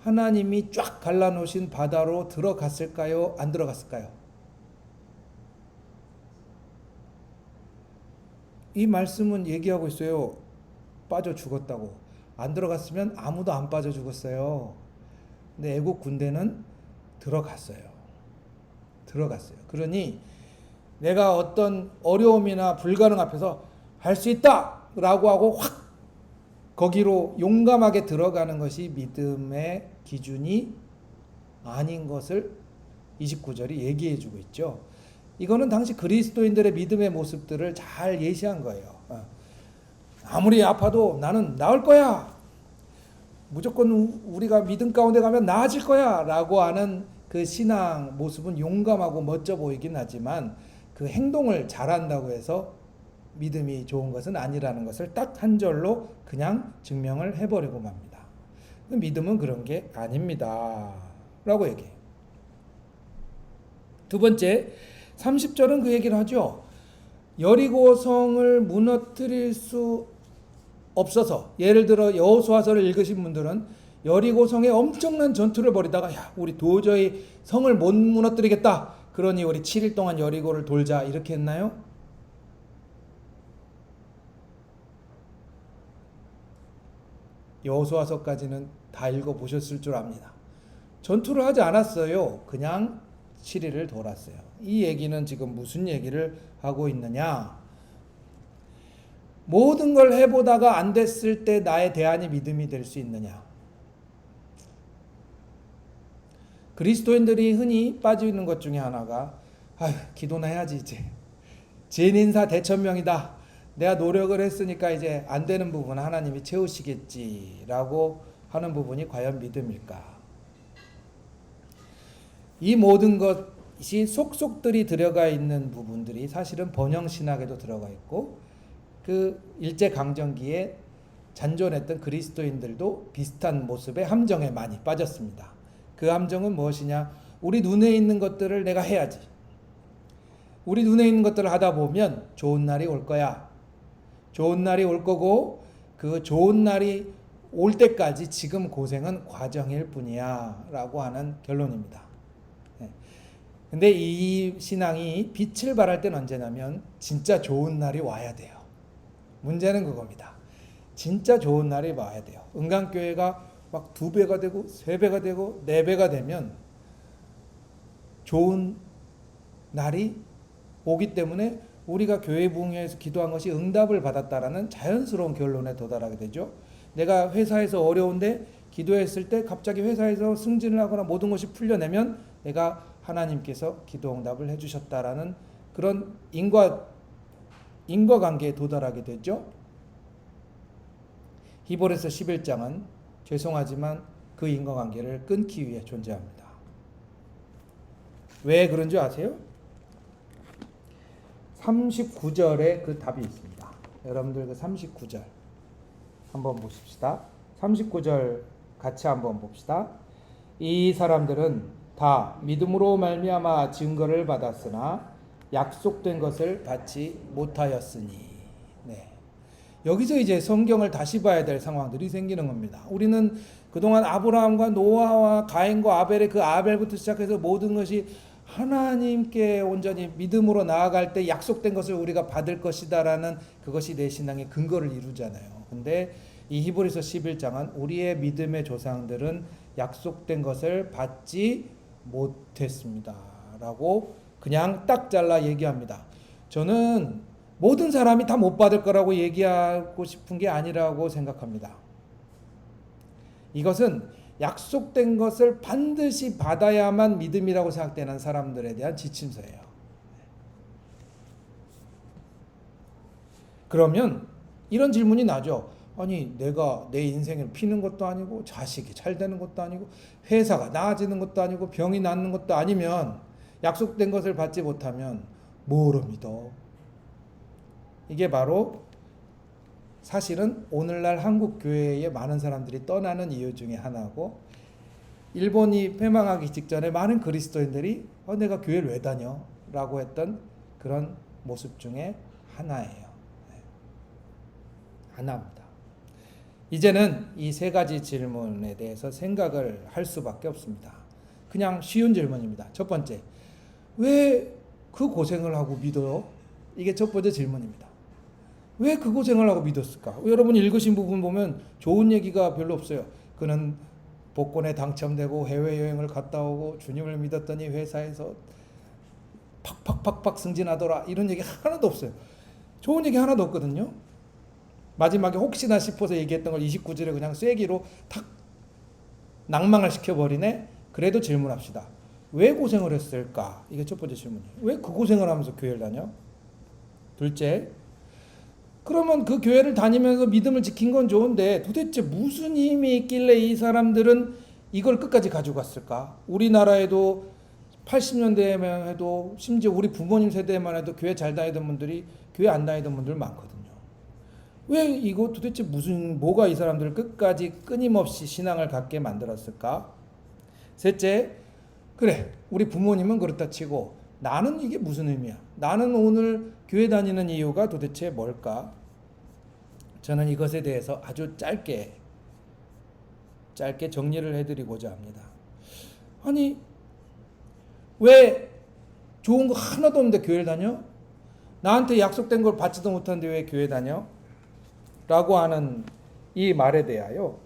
하나님이 쫙 갈라놓으신 바다로 들어갔을까요? 안 들어갔을까요? 이 말씀은 얘기하고 있어요. 빠져 죽었다고. 안 들어갔으면 아무도 안 빠져 죽었어요. 근데 애국 군대는 들어갔어요. 그러니 내가 어떤 어려움이나 불가능 앞에서 할 수 있다 라고 하고 확 거기로 용감하게 들어가는 것이 믿음의 기준이 아닌 것을 29절이 얘기해 주고 있죠. 이거는 당시 그리스도인들의 믿음의 모습들을 잘 예시한 거예요. 아무리 아파도 나는 나을 거야. 무조건 우리가 믿음 가운데 가면 나아질 거야 라고 하는 그 신앙 모습은 용감하고 멋져 보이긴 하지만 그 행동을 잘한다고 해서 믿음이 좋은 것은 아니라는 것을 딱 한 절로 그냥 증명을 해버리고 맙니다. 믿음은 그런 게 아닙니다 라고 얘기해요. 두 번째 30절은 그 얘기를 하죠. 여리고성을 무너뜨릴 수 없어서 예를 들어 여호수아서를 읽으신 분들은 여리고성에 엄청난 전투를 벌이다가 야 우리 도저히 성을 못 무너뜨리겠다 그러니 우리 7일 동안 여리고를 돌자 이렇게 했나요? 여호수아서까지는 다 읽어보셨을 줄 압니다. 전투를 하지 않았어요. 그냥 7일을 돌았어요. 이 얘기는 지금 무슨 얘기를 하고 있느냐? 모든 걸 해보다가 안 됐을 때 나의 대안이 믿음이 될 수 있느냐? 그리스도인들이 흔히 빠지는 것 중에 하나가 아휴 기도나 해야지 이제 진인사 대천명이다. 내가 노력을 했으니까 이제 안 되는 부분은 하나님이 채우시겠지라고 하는 부분이 과연 믿음일까? 이 모든 것이 속속들이 들어가 있는 부분들이 사실은 번영신학에도 들어가 있고 그 일제강점기에 잔존했던 그리스도인들도 비슷한 모습의 함정에 많이 빠졌습니다. 그 함정은 무엇이냐? 우리 눈에 있는 것들을 내가 해야지. 우리 눈에 있는 것들을 하다 보면 좋은 날이 올 거야. 좋은 날이 올 거고 그 좋은 날이 올 때까지 지금 고생은 과정일 뿐이야 라고 하는 결론입니다. 근데 이 신앙이 빛을 발할 때는 언제냐면 진짜 좋은 날이 와야 돼요. 문제는 그겁니다. 진짜 좋은 날이 와야 돼요. 은강교회가 막 2배가 되고 3배가 되고 4배가 되면 좋은 날이 오기 때문에 우리가 교회 부흥회에서 기도한 것이 응답을 받았다라는 자연스러운 결론에 도달하게 되죠. 내가 회사에서 어려운데 기도했을 때 갑자기 회사에서 승진을 하거나 모든 것이 풀려내면 내가 하나님께서 기도 응답을 해주셨다라는 그런 인과관계에 도달하게 되죠. 히브리서 11장은 죄송하지만 그 인과관계를 끊기 위해 존재합니다. 왜 그런 줄 아세요? 39절에 그 답이 있습니다. 여러분들 그 39절 한번 보십시다. 39절 같이 한번 봅시다. 이 사람들은 다 믿음으로 말미암아 증거를 받았으나 약속된 것을 받지 못하였으니. 네. 여기서 이제 성경을 다시 봐야 될 상황들이 생기는 겁니다. 우리는 그동안 아브라함과 노아와 가인과 아벨의 그 아벨부터 시작해서 모든 것이 하나님께 온전히 믿음으로 나아갈 때 약속된 것을 우리가 받을 것이다라는 그것이 내 신앙의 근거를 이루잖아요. 근데 이 히브리서 11장은 우리의 믿음의 조상들은 약속된 것을 받지 못했습니다 라고 그냥 딱 잘라 얘기합니다. 저는 모든 사람이 다 못 받을 거라고 얘기하고 싶은 게 아니라고 생각합니다. 이것은 약속된 것을 반드시 받아야만 믿음이라고 생각되는 사람들에 대한 지침서예요. 그러면 이런 질문이 나죠. 아니, 내가 내 인생을 피는 것도 아니고 자식이 잘 되는 것도 아니고 회사가 나아지는 것도 아니고 병이 낫는 것도 아니면 약속된 것을 받지 못하면 뭐로 믿어? 이게 바로 사실은 오늘날 한국 교회에 많은 사람들이 떠나는 이유 중에 하나고, 일본이 패망하기 직전에 많은 그리스도인들이 내가 교회를 왜 다녀? 라고 했던 그런 모습 중에 하나예요. 하나입니다. 이제는 이 세 가지 질문에 대해서 생각을 할 수밖에 없습니다. 그냥 쉬운 질문입니다. 첫 번째, 왜 그 고생을 하고 믿어요? 이게 첫 번째 질문입니다. 왜 그 고생을 하고 믿었을까? 여러분 읽으신 부분 보면 좋은 얘기가 별로 없어요. 그는 복권에 당첨되고 해외여행을 갔다 오고 주님을 믿었더니 회사에서 팍팍팍팍 승진하더라, 이런 얘기 하나도 없어요. 좋은 얘기 하나도 없거든요. 마지막에 혹시나 싶어서 얘기했던 걸 29절에 그냥 쐐기로 탁 낭망을 시켜버리네. 그래도 질문합시다. 왜 고생을 했을까? 이게 첫 번째 질문이에요. 왜 그 고생을 하면서 교회를 다녀? 둘째, 그러면 그 교회를 다니면서 믿음을 지킨 건 좋은데 도대체 무슨 힘이 있길래 이 사람들은 이걸 끝까지 가지고 갔을까? 우리나라에도 80년대에만 해도, 심지어 우리 부모님 세대에만 해도 교회 잘 다니던 분들이 교회 안 다니던 분들 많거든요. 왜 이거 도대체 뭐가 이 사람들을 끝까지 끊임없이 신앙을 갖게 만들었을까? 셋째, 그래, 우리 부모님은 그렇다 치고 나는 이게 무슨 의미야? 나는 오늘 교회 다니는 이유가 도대체 뭘까? 저는 이것에 대해서 아주 짧게 정리를 해드리고자 합니다. 아니, 왜 좋은 거 하나도 없는데 교회를 다녀? 나한테 약속된 걸 받지도 못하는데 왜 교회 다녀? 라고 하는 이 말에 대하여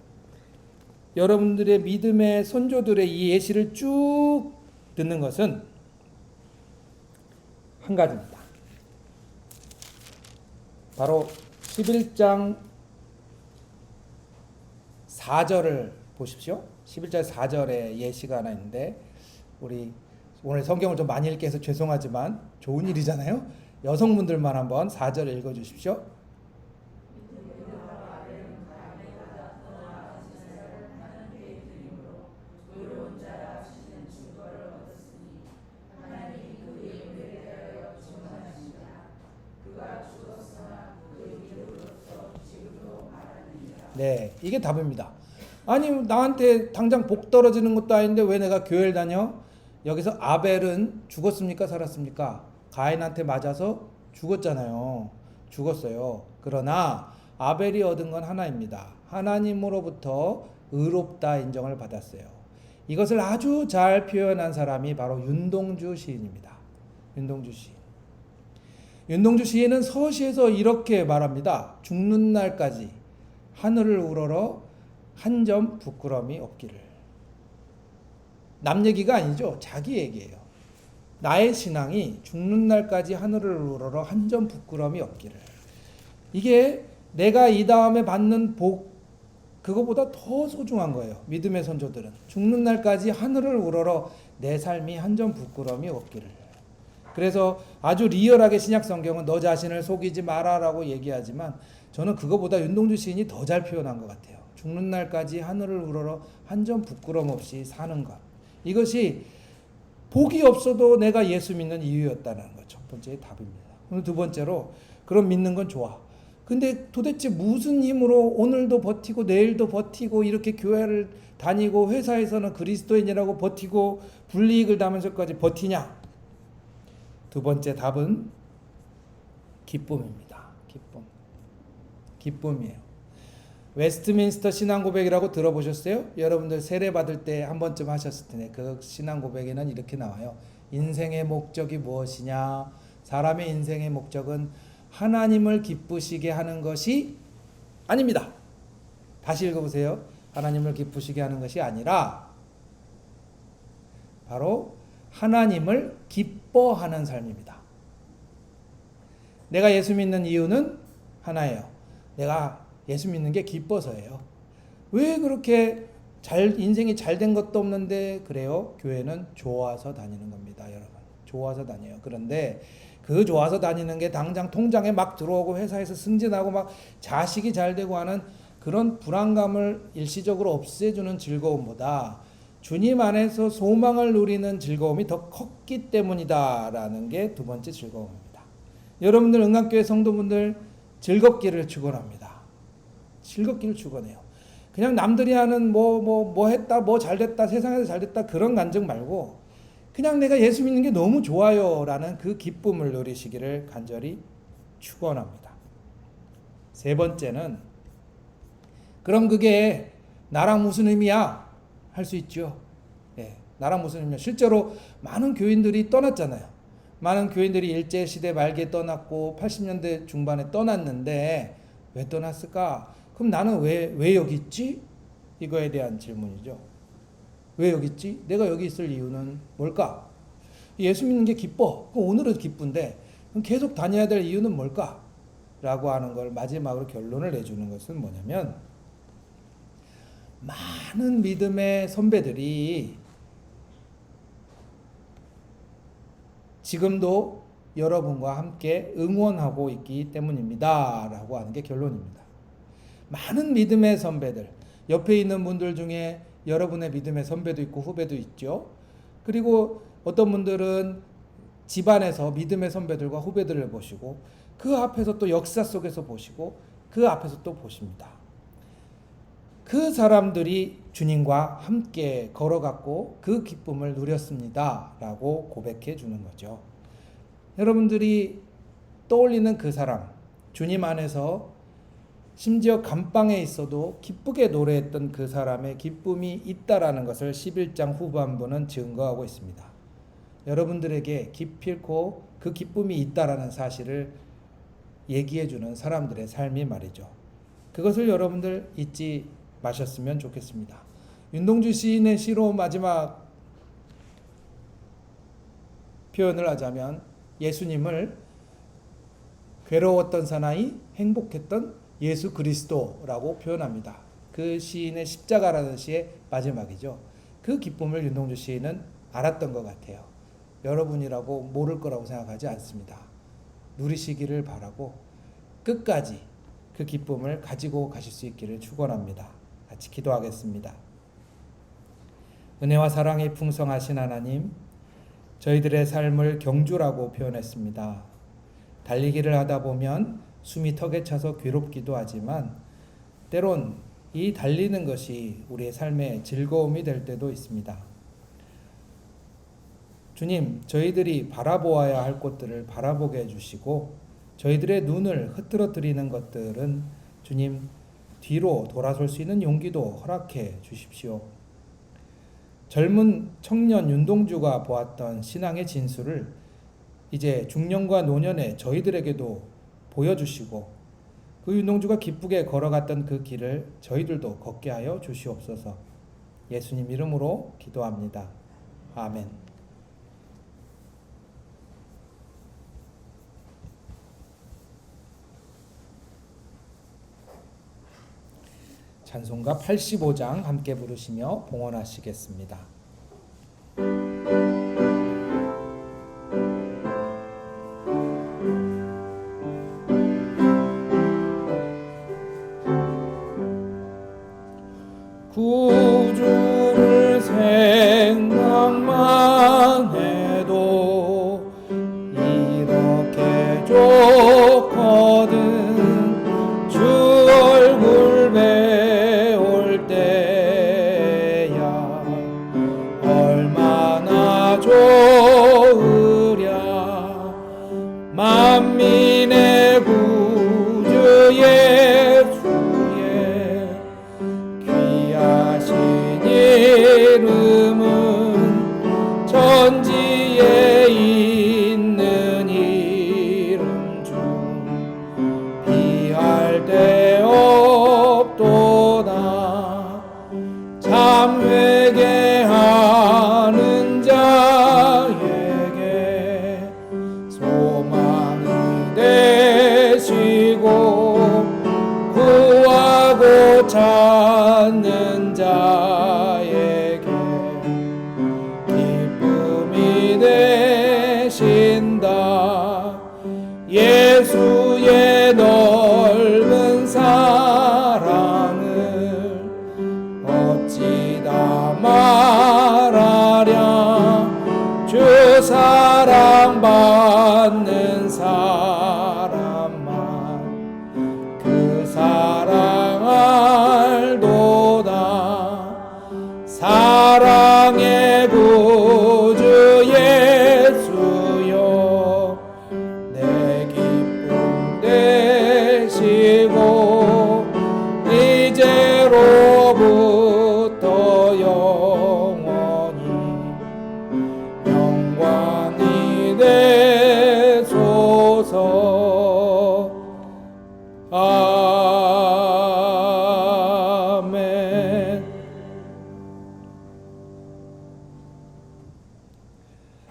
여러분들의 믿음의 선조들의 이 예시를 쭉 듣는 것은 한 가지입니다. 바로 11장 4절을 보십시오. 11장 4절에 예시가 하나 있는데, 우리 오늘 성경을 좀 많이 읽게 해서 죄송하지만 좋은 일이잖아요. 여성분들만 한번 4절을 읽어주십시오. 네, 이게 답입니다. 아니, 나한테 당장 복 떨어지는 것도 아닌데 왜 내가 교회를 다녀? 여기서 아벨은 죽었습니까? 살았습니까? 가인한테 맞아서 죽었잖아요. 죽었어요. 그러나 아벨이 얻은 건 하나입니다. 하나님으로부터 의롭다 인정을 받았어요. 이것을 아주 잘 표현한 사람이 바로 윤동주 시인입니다. 윤동주 시인. 윤동주 시인은 서시에서 이렇게 말합니다. 죽는 날까지 하늘을 우러러 한 점 부끄러움이 없기를. 남 얘기가 아니죠. 자기 얘기예요. 나의 신앙이 죽는 날까지 하늘을 우러러 한 점 부끄러움이 없기를. 이게 내가 이 다음에 받는 복, 그거보다 더 소중한 거예요. 믿음의 선조들은 죽는 날까지 하늘을 우러러 내 삶이 한 점 부끄러움이 없기를. 그래서 아주 리얼하게 신약 성경은 너 자신을 속이지 마라라고 얘기하지만 저는 그거보다 윤동주 시인이 더 잘 표현한 것 같아요. 죽는 날까지 하늘을 우러러 한 점 부끄럼 없이 사는 것. 이것이 복이 없어도 내가 예수 믿는 이유였다는 것. 첫 번째 답입니다. 두 번째로 그럼 믿는 건 좋아. 근데 도대체 무슨 힘으로 오늘도 버티고 내일도 버티고 이렇게 교회를 다니고 회사에서는 그리스도인이라고 버티고 불이익을 당하면서까지 버티냐? 두 번째 답은 기쁨입니다. 기쁨이에요. 웨스트민스터 신앙고백이라고 들어보셨어요? 여러분들 세례 받을 때 한 번쯤 하셨을 텐데 그 신앙고백에는 이렇게 나와요. 인생의 목적이 무엇이냐? 사람의 인생의 목적은 하나님을 기쁘시게 하는 것이 아닙니다. 다시 읽어보세요. 하나님을 기쁘시게 하는 것이 아니라 바로 하나님을 기뻐하는 삶입니다. 내가 예수 믿는 이유는 하나예요. 내가 예수 믿는 게 기뻐서예요. 왜 그렇게 인생이 잘 된 것도 없는데 그래요? 교회는 좋아서 다니는 겁니다, 여러분. 좋아서 다녀요. 그런데 그 좋아서 다니는 게 당장 통장에 막 들어오고 회사에서 승진하고 막 자식이 잘 되고 하는 그런 불안감을 일시적으로 없애주는 즐거움보다 주님 안에서 소망을 누리는 즐거움이 더 컸기 때문이다라는 게 두 번째 즐거움입니다. 여러분들 응답교회 성도분들 즐겁기를 축원합니다. 즐겁기를 축원해요. 그냥 남들이 하는 뭐 했다, 뭐 잘됐다, 세상에서 잘됐다 그런 간증 말고 그냥 내가 예수 믿는 게 너무 좋아요라는 그 기쁨을 누리시기를 간절히 축원합니다. 세 번째는 그럼 그게 나랑 무슨 의미야? 할 수 있죠. 네, 나랑 무슨 의미야? 실제로 많은 교인들이 떠났잖아요. 많은 교인들이 일제시대 말기에 떠났고 80년대 중반에 떠났는데 왜 떠났을까? 그럼 나는 왜 여기 있지? 이거에 대한 질문이죠. 왜 여기 있지? 내가 여기 있을 이유는 뭘까? 예수 믿는 게 기뻐. 그럼 오늘은 기쁜데 그럼 계속 다녀야 될 이유는 뭘까? 라고 하는 걸 마지막으로 결론을 내주는 것은 뭐냐면 많은 믿음의 선배들이 지금도 여러분과 함께 응원하고 있기 때문입니다. 라고 하는 게 결론입니다. 많은 믿음의 선배들, 옆에 있는 분들 중에 여러분의 믿음의 선배도 있고 후배도 있죠. 그리고 어떤 분들은 집안에서 믿음의 선배들과 후배들을 보시고 그 앞에서 또 역사 속에서 보시고 그 앞에서 또 보십니다. 그 사람들이 주님과 함께 걸어갔고 그 기쁨을 누렸습니다. 라고 고백해 주는 거죠. 여러분들이 떠올리는 그 사람, 주님 안에서 심지어 감방에 있어도 기쁘게 노래했던 그 사람의 기쁨이 있다라는 것을 11장 후반부는 증거하고 있습니다. 여러분들에게 기필코 그 기쁨이 있다라는 사실을 얘기해주는 사람들의 삶이 말이죠. 그것을 여러분들 잊지 마셨으면 좋겠습니다. 윤동주 시인의 시로 마지막 표현을 하자면 예수님을 괴로웠던 사나이 행복했던 예수 그리스도라고 표현합니다. 그 시인의 십자가라는 시의 마지막이죠. 그 기쁨을 윤동주 시인은 알았던 것 같아요. 여러분이라고 모를 거라고 생각하지 않습니다. 누리시기를 바라고 끝까지 그 기쁨을 가지고 가실 수 있기를 축원합니다. 같이 기도하겠습니다. 은혜와 사랑이 풍성하신 하나님, 저희들의 삶을 경주라고 표현했습니다. 달리기를 하다 보면 숨이 턱에 차서 괴롭기도 하지만 때론 이 달리는 것이 우리의 삶의 즐거움이 될 때도 있습니다. 주님, 저희들이 바라보아야 할 곳들을 바라보게 해주시고 저희들의 눈을 흐트러뜨리는 것들은 주님 뒤로 돌아설 수 있는 용기도 허락해 주십시오. 젊은 청년 윤동주가 보았던 신앙의 진수를 이제 중년과 노년의 저희들에게도 보여주시고 그 윤동주가 기쁘게 걸어갔던 그 길을 저희들도 걷게 하여 주시옵소서. 예수님 이름으로 기도합니다. 아멘. 찬송가 85장 함께 부르시며 봉헌하시겠습니다. 구주를 생각만 해도 이렇게 좋거든. 주 얼굴 배울 때야 얼마나 좋으랴. 만민의 구주 예수의 귀하신 이름은 천지에 있는 이름 중 비할 데 없도다. 참 회개하는 자에게 소망이 되시고 구하고 찾는 자에게 기쁨이 되신다. 예수의 넓은 사랑을 어찌 다 말하랴. 주 사랑받는 사람만 그 사랑 알도다. 사랑의 구주 예수여 내 기쁨 되시고 이제로부터 영원히 영광이 되소서. 아멘.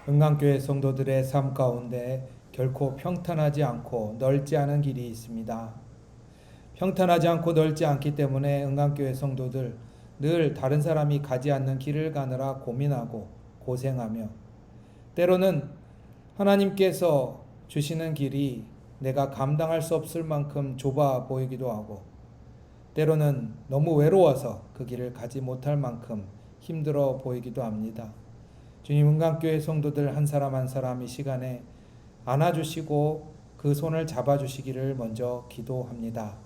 은강교회 성도들의 삶 가운데 결코 평탄하지 않고 넓지 않은 길이 있습니다. 평탄하지 않고 넓지 않기 때문에 은강교회 성도들 늘 다른 사람이 가지 않는 길을 가느라 고민하고 고생하며 때로는 하나님께서 주시는 길이 내가 감당할 수 없을 만큼 좁아 보이기도 하고 때로는 너무 외로워서 그 길을 가지 못할 만큼 힘들어 보이기도 합니다. 주님, 은강교회 성도들 한 사람 한 사람 이 시간에 안아주시고 그 손을 잡아주시기를 먼저 기도합니다.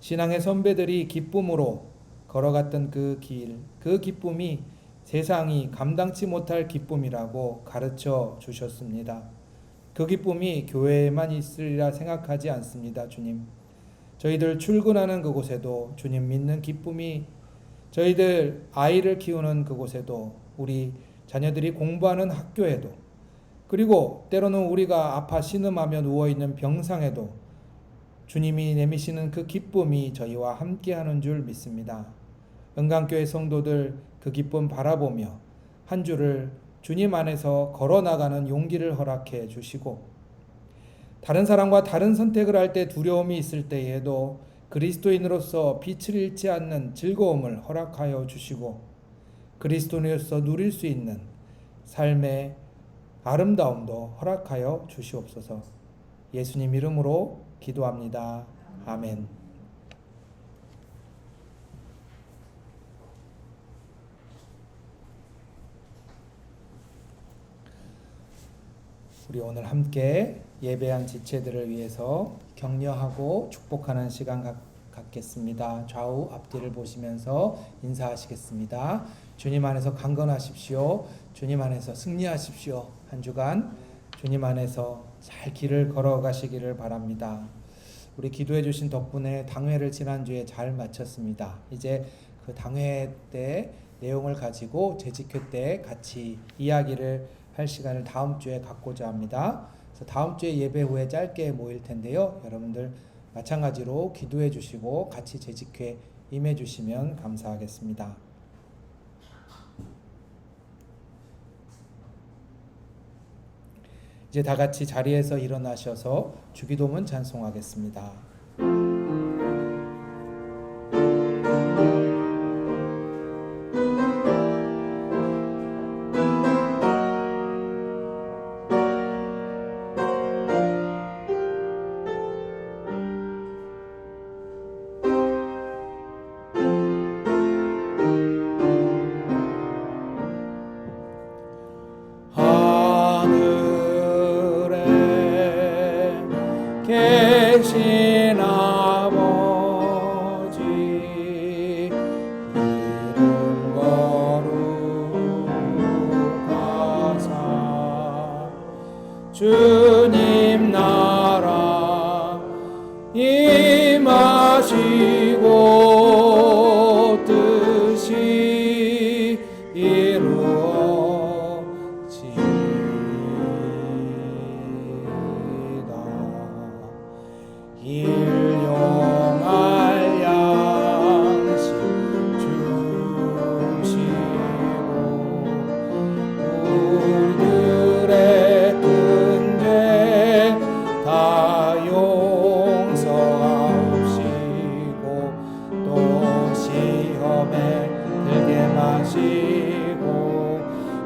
신앙의 선배들이 기쁨으로 걸어갔던 그 길, 그 기쁨이 세상이 감당치 못할 기쁨이라고 가르쳐 주셨습니다. 그 기쁨이 교회에만 있으리라 생각하지 않습니다. 주님, 저희들 출근하는 그곳에도 주님 믿는 기쁨이, 저희들 아이를 키우는 그곳에도, 우리 자녀들이 공부하는 학교에도, 그리고 때로는 우리가 아파 신음하며 누워있는 병상에도 주님이 내미시는 그 기쁨이 저희와 함께하는 줄 믿습니다. 은강교회 성도들 그 기쁨 바라보며 한 주를 주님 안에서 걸어나가는 용기를 허락해 주시고, 다른 사람과 다른 선택을 할 때 두려움이 있을 때에도 그리스도인으로서 빛을 잃지 않는 즐거움을 허락하여 주시고, 그리스도인으로서 누릴 수 있는 삶의 아름다움도 허락하여 주시옵소서. 예수님 이름으로 기도합니다. 아멘. 우리 오늘 함께 예배한 지체들을 위해서 격려하고 축복하는 시간 갖겠습니다. 좌우 앞뒤를 보시면서 인사하시겠습니다. 주님 안에서 강건하십시오. 주님 안에서 승리하십시오. 한 주간 주님 안에서 잘 길을 걸어가시기를 바랍니다. 우리 기도해 주신 덕분에 당회를 지난주에 잘 마쳤습니다. 이제 그 당회 때 내용을 가지고 재직회 때 같이 이야기를 할 시간을 다음 주에 갖고자 합니다. 그래서 다음 주에 예배 후에 짧게 모일 텐데요. 여러분들 마찬가지로 기도해 주시고 같이 재직회 임해 주시면 감사하겠습니다. 이제 다 같이 자리에서 일어나셔서 주기도문 찬송하겠습니다.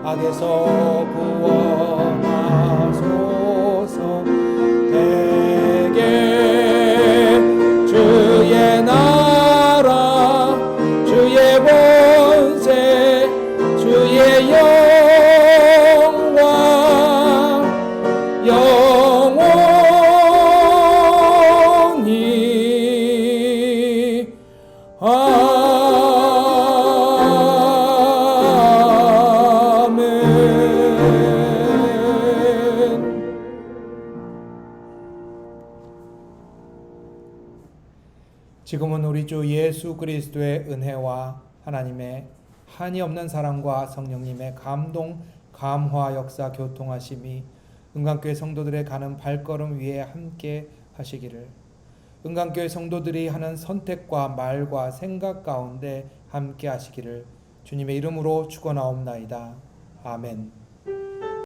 악에서 구원하소서. 대개 주의 나라 주의 권세 주의 영광 영원히 지금은 우리 주 예수 그리스도의 은혜와 하나님의 한이 없는 사랑과 성령님의 감동, 감화, 역사, 교통하심이 은강교회 성도들의 가는 발걸음 위에 함께 하시기를, 은강교회 성도들이 하는 선택과 말과 생각 가운데 함께 하시기를 주님의 이름으로 축원하옵나이다. 아멘.